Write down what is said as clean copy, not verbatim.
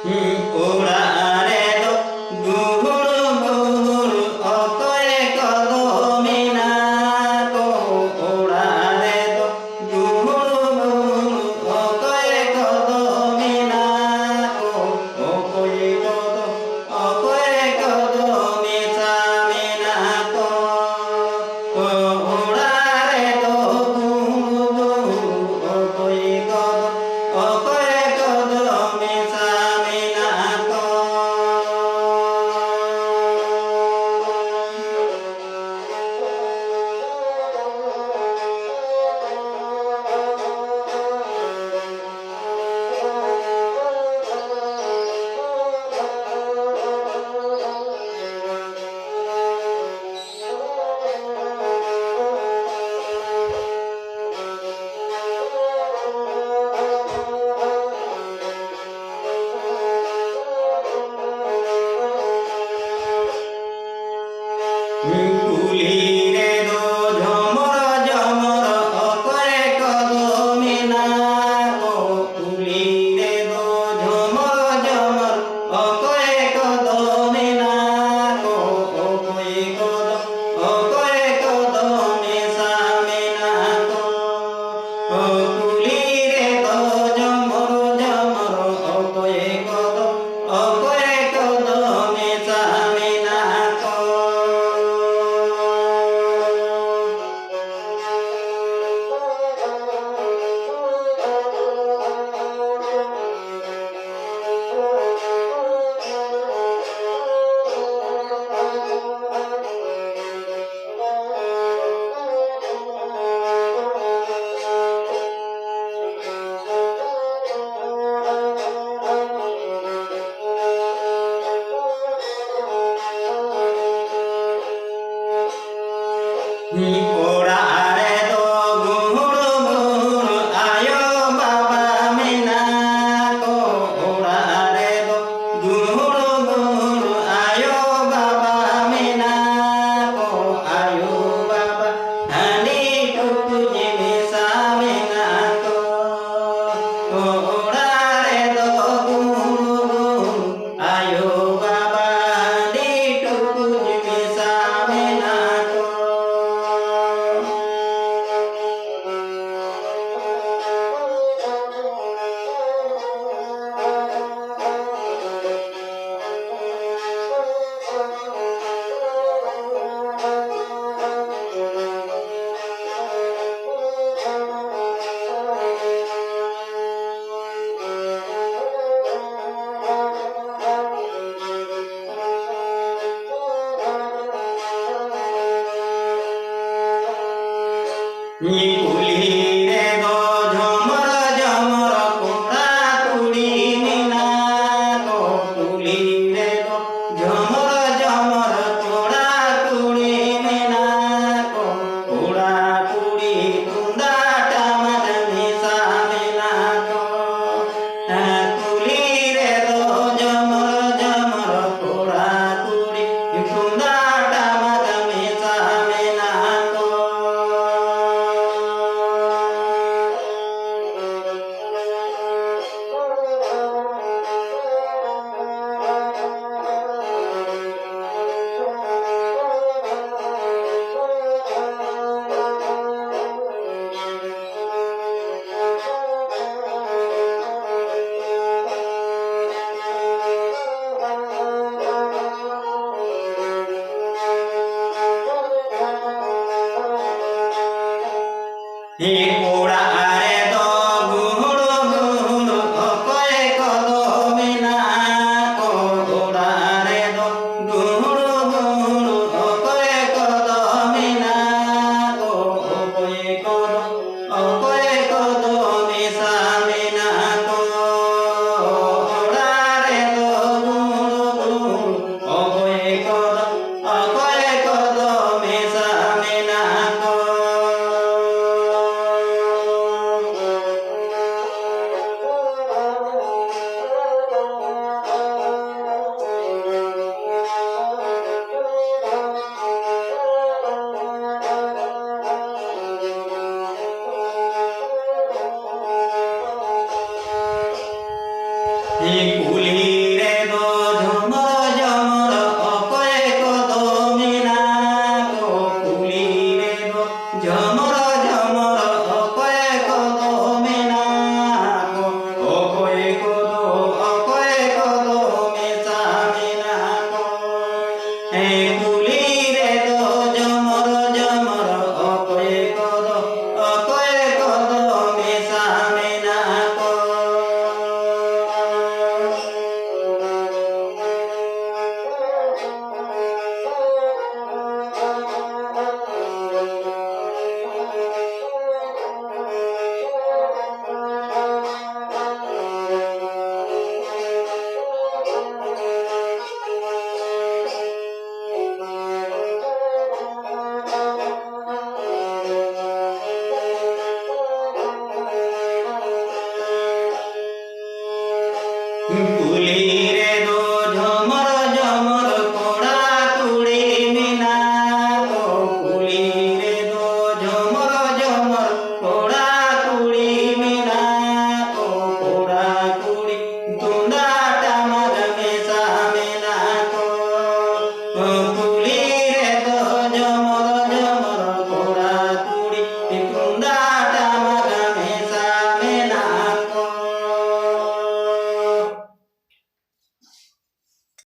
ওড়ারে দো গুহুড়ু গুহুড়ু অকয়ে কদমিনা কো ওড়ারে দো গুহুড়ু গুহুড়ু অকয়ে কদমিনা কো অকয়ে কদমি সামিনা কো ওড়ারে দো গুহুড়ু গুহুড়ু অকয়ে কদমি সামিনা কো কুলিরে দো ঝমর ঝমর অকয়ে কদমিনা কো কুলিরে দো ঝমর ঝমর অকয়ে কদমিনা কো অকয়ে কদমি সামিনা কো কুলিরে দো ঝমর ঝমর অকয়ে কদমি সামিনা কো ওড়ারে দো গুহুড়ু গুহুড়ু আয়ো বাবা মিনা কো ওড়ারে দো গুহুড়ু গুহুড়ু আয়ো বাবা মিনা কো আয়ো বাবা হানি টুকু জিমি সামিনা কো ওড়ারে দো গুহুড়ু গুহুড়ু আয়ো বাবা হানি টুকু জিমি সামিনা কো কুলিরে দো ঝমর ঝমর কোড়া কুড়ি মিনা কো কুলিরে দো ঝমর ঝমর কোড়া কুড়ি মিনা কো কোড়া কুড়ি তুন্দা টামার মিশা মিনা কো কুলিরে দো ঝমর ঝমর কোড়া কুড়ি তুন্দা টামার মিশা মিনা কো ওড়ারে দো গুহুড়ু গুহুড়ু অকয়ে কদমিনা কো ওড়ারে দো গুহুড়ু গুহুড়ু অকয়ে কদমিনা কো অকয়ে কদমি সামিনা কো ওড়ারে দো গুহুড়ু গুহুড়ু অকয়ে কদমি সামিনা কো কুলি কুলিরে দো ঝমর ঝমর কোড়া কুড়ি মিনা তো কুলিরে দো ঝমর ঝমর কোড়া কুড়ি মিনা তো কোড়া কুড়ি তোমরা